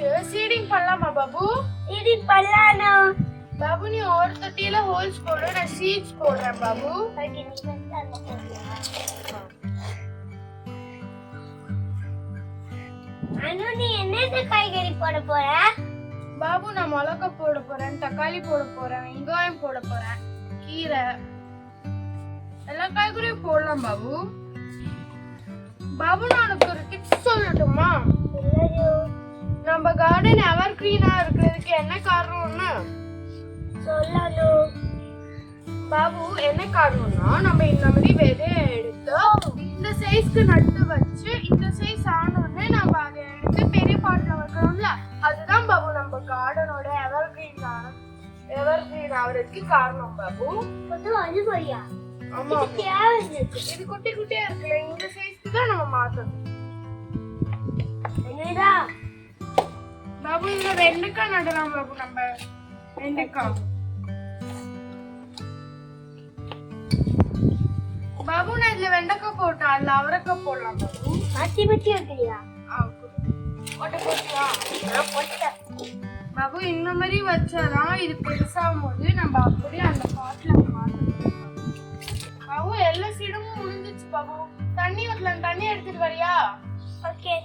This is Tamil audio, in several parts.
வச்சு சீடிங் பண்ணலாமா பாபு? சீடிங் பண்ணலாம். பாபு நீ ஒரு தொட்டியில ஹோல்ஸ் போடு, நான் சீட்ஸ் போடுறேன் பாபு. அனு நீ என்ன காய்கறி போட போற? பாபு நான் மிளகா போட போறேன், தக்காளி போட போறேன், வெங்காயம் போட போறேன், கீரை, எல்லா காய்கறியும் போடலாம் பாபு. பாபு நான் உனக்கு ஒரு டிப்ஸ் சொல்லட்டுமா? நம்ம கார்டன் எவர் கிரீனா இருக்கிறதுக்கு என்ன காரணம்னு சொல்லணும். பாபு என்ன காரணம்னா, நம்ம இந்த மாதிரி விதைய எடுத்து இந்த சைஸ்க்கு நட்டு வச்சு இந்த சைஸ் ஆனோடனே நம்ம அதை எடுத்து பெரிய பாட்டில் வைக்கணும்ல, அதுதான் பாபு நம்ம கார்டனோட எவர் கிரீன் ஆகிறதுக்கு காரணம் பாபு. அது வழியா? ஆமா, இது குட்டி குட்டியா இருக்குல்ல, இந்த சைஸ்க்கு தான் நம்ம மாத்தணும். பாபு இதுல வெண்டைக்காய் நடலாம் பாபு. நம்ம வெண்டைக்காய் பாபு நான் இதுல வெண்டைக்காய் போட்டேன், அதுல அவரைக்காய் போடலாம் பாபு. மச்சி மச்சி வைக்கலையா? பாபு இந்த மாதிரி வச்சாதான் இது பெருசாகும் போது நம்ம அப்படியே அந்த பாட்டில மாத்தணும். பாபு எல்லா சீடமும் முடிஞ்சிச்சு பாபு. தண்ணி ஊத்தலாம், தண்ணி எடுத்துட்டு வரியா? ஓகே.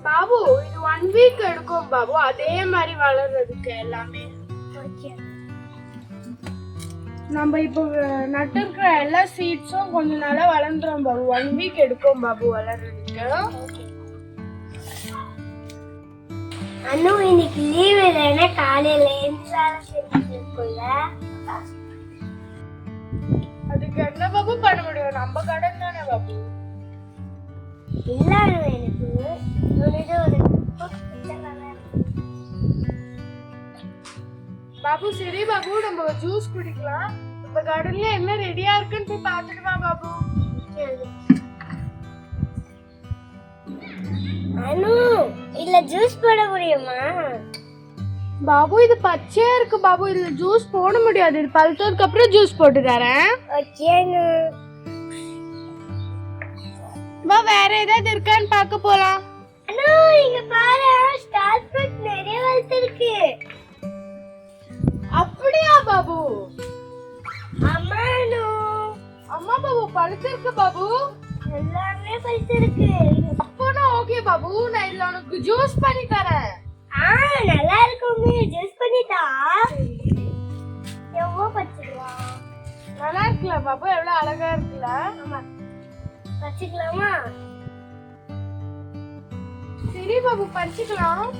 பாபு இது 1 வீக் எடுக்கும் பாபு, அதே மாதிரி வளர்றதுக்கு எல்லாமே. நம்ம இப்போ நட்டு இருக்கிற எல்லா சீட்ஸும் கொஞ்ச நாளா வளர்ந்துரும் பாபு. 1 வீக் எடுக்கும் பாபு வளர்றதுக்கு. அனு இன்னைக்கு லீவ் இல்லைன்னா காலையில இருக்குல்ல, அதுக்கு என்ன பாபு பண்ண முடியும்? நம்ம கடன் தானே பாபு. இல்ல எனக்கு ஒரு பாபு சரி பாபு, நம்ம ஜூஸ் குடிக்கலாம். நம்ம கார்டன்ல என்ன ரெடியா இருக்குன்னு போய் பார்த்துட்டு வா பாபு. அனு இல்ல ஜூஸ் போட முடியுமா? பாபு இது பச்சையா இருக்கு பாபு, இதுல ஜூஸ் போட முடியாது. இது பழுத்ததுக்கு அப்புறம் ஜூஸ் போட்டு தரேன். ஓகேங்க. வா வேற ஏதாவது இருக்கான்னு பார்க்க போலாம். அனு இங்க பாரு, ஸ்டார் ஃப்ரூட் நிறைய வளர்த்திருக்கு. அப்படியா பாபு? அம்மா அனு. அம்மா பாபு பழுத்திருக்கு பாபு, எல்லாமே பழுத்திருக்கு. அப்போனா ஓகே பாபு, நான் இதுல உனக்கு ஜூஸ் பண்ணி தரேன். நல்லா இருக்குமே, ஜூஸ் பண்ணிட்டா. எவ்வளோ பச்சிக்கலாம்? நல்லா இருக்குல்ல பாபு, எவ்வளவு அழகா இருக்குல்ல? ஆமா, பச்சிக்கலாமா? சரி பாபு பறிச்சுக்கலாம்.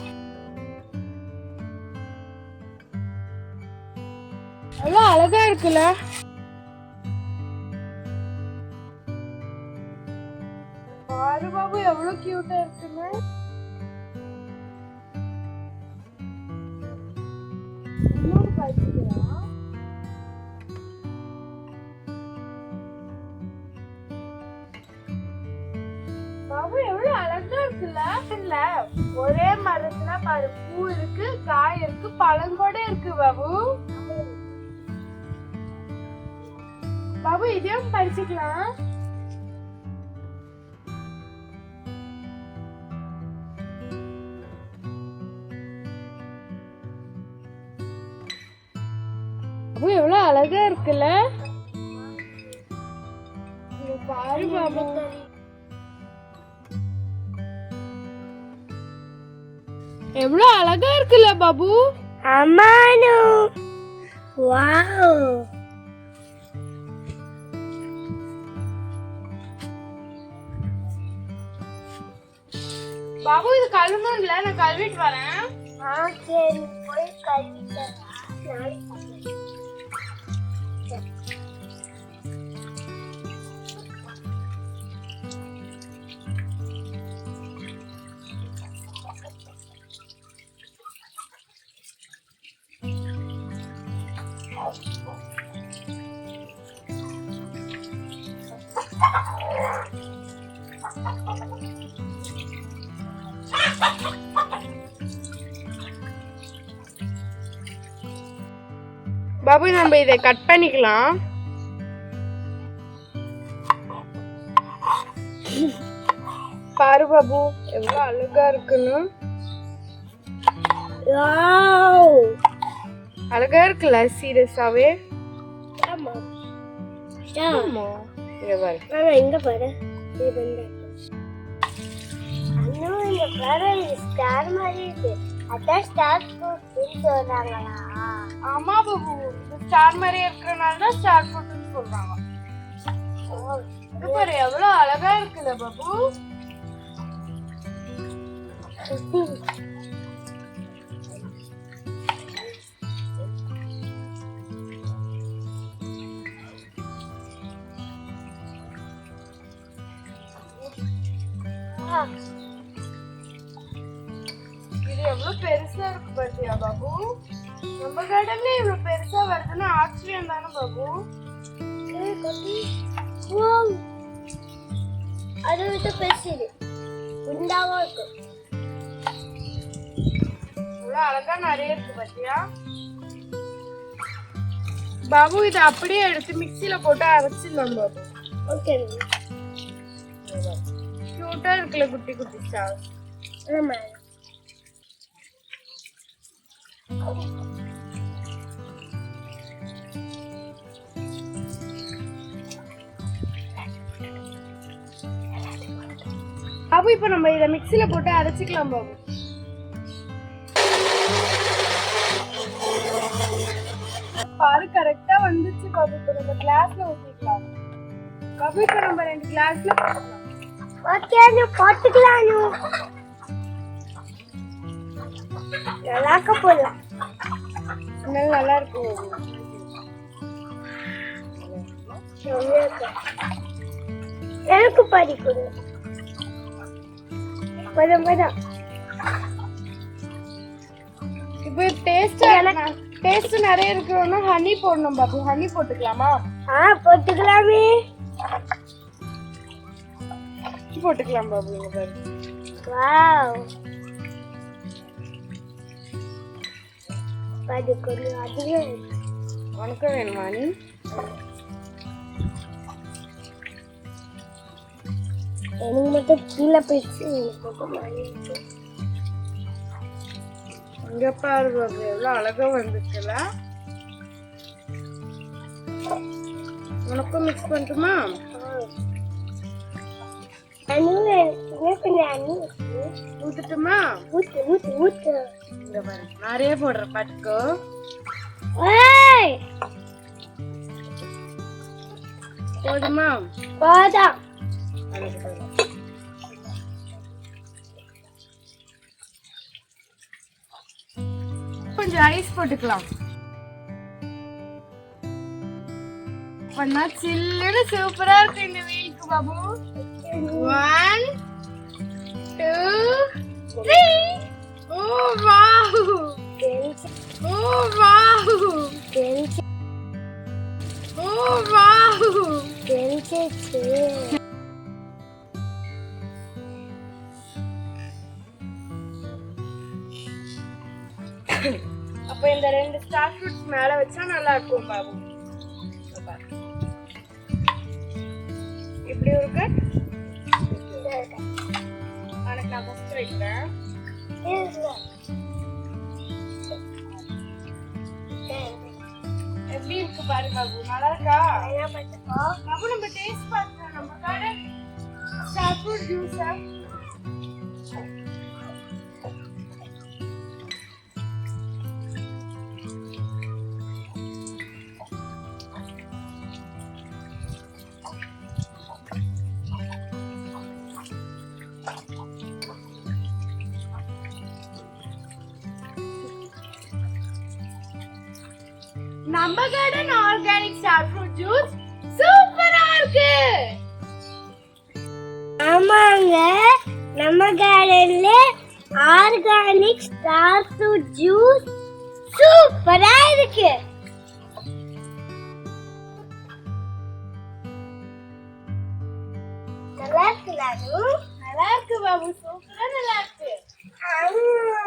எவ்வளவு அழகா இருக்குல்ல? பாரு பாபு எவ்வளவு கியூட்டா இருக்குன்னு. இன்னொரு பறிச்சுக்கலாம். பாபு எவ்வளவு அழகா இருக்குல்ல? இல்ல ஒரே மரத்துல பாரு, பூ இருக்கு, காய் இருக்கு, பழம் கூட இருக்கு பாபு. பாபு இதையும் பறிச்சுக்கலாம். பாபு எவ்வளவு அழகா இருக்குல்ல? பாரு பாபு, எவ்வளவு அழகா இருக்குல்ல பாபு? அம்மானு வாவ். பாபு இது கழுவணும் இல்ல, நான் கழுவிட்டு வரேன். சரி போய் கழுவிட்டு நாளைக்கு பாபு நம்ம இதை கட் பண்ணிக்கலாம். பாரு பாபு எவ்வளவு அழகா இருக்குன்னு. வாவ் அழகா இருக்குல்ல சீரியஸாவே. ஆமா ஆமா இங்க பாரு. ஆமா இங்க பாரு. இது வந்து அண்ணா இங்க பாரு இது ஸ்டார் மாதிரி இருக்கு. அதான் ஸ்டார் ஃப்ரூட் சொல்றாங்களா? ஆமா பாபு இது ஸ்டார் மாதிரி இருக்கறனால தான் ஸ்டார் ஃப்ரூட்னு சொல்றாங்க. இது பாரு எவ்வளவு அழகா இருக்குல்ல பாபு. இது எவ்வளவு பெருசா இருக்கு பாத்தியா பாபு. நம்ம கார்டன்ல இவ்வளவு பெருசா வருதுன்னா ஆச்சரியம் தானே பாபு. அது விட்டு பெருசு குண்டாவா இருக்கு. இவ்வளவு அழகா நிறைய இருக்கு பாத்தியா பாபு. இதை அப்படியே எடுத்து மிக்ஸில போட்டு அரைச்சிடலாம் பாபு. ஓகே கியூட்டா இருக்குல்ல குட்டி குட்டி ஸ்டார். ஆமா பாபு இப்ப நம்ம இதை மிக்ஸில போட்டு அரைச்சிக்கலாம் பாபு. பாரு கரெக்டா வந்துச்சு பாபு. இப்ப நம்ம கிளாஸ்ல ஊத்திக்கலாம் பாபு. இப்ப நம்ம 2 கிளாஸ்ல போடலாம். ஓகே நீ போட்டுக்கலாம். நல்லாக்க போலாம். ஸ்மெல் நல்லா இருக்கும் எனக்கு பாடி கொடு. பதம் இப்போ டேஸ்ட் நிறைய இருக்குன்னா ஹனி போடணும் பாபு. ஹனி போட்டுக்கலாமா? போட்டுக்கலாமே. போட்டுக்கலாம் பாபு. இங்க பாரு. வாவ் பாடி கொடு. அதுவே உனக்கு வேணுமா நீ? எனக்கு மட்டும் கீழே போயிடுச்சு. இங்க பாரு பாபு எவ்வளவு அழகா வந்துச்சுல. உனக்கும் மிக்ஸ் பண்ணட்டுமா? ஊத்துட்டுமா? ஊத்து. இங்க பாரு நிறைய போடுற பாட்டுக்கோ. போதுமா? போதா. கொஞ்சம் ஐஸ் போட்டுக்கலாம். பண்ணா சில்லுன்னு சூப்பரா இருக்கு இந்த வெயிலுக்கு Babu. 1 2 3. Oh wow. Oh wow. Oh wow. அப்ப இந்த 2 ஸ்டார் ஃப்ரூட்ஸ் மேல வச்சா நல்லா இருக்கும் பாபு. இப்படி இருக்கு. உனக்கு நான் ஃபர்ஸ்ட் வைக்கிறேன். எப்படி இருக்கு பாரு பாபு. நல்லா இருக்கா? பாபு நம்ம டேஸ்ட் பார்க்கலாம். நம்ம கடை ஸ்டார் ஃப்ரூட் ஜூஸ். நம்ம garden organic star fruit juice சூப்பரா இருக்கு. ஆமாங்க நம்ம கார்டன்ல ஆர்கானிக் ஸ்டார் ஃப்ரூட் ஜூஸ் சூப்பரா இருக்கு. நல்லா இருக்கு. நல்லா இருக்கு பாபு, சூப்பரா நல்லா இருக்கு. அம்மா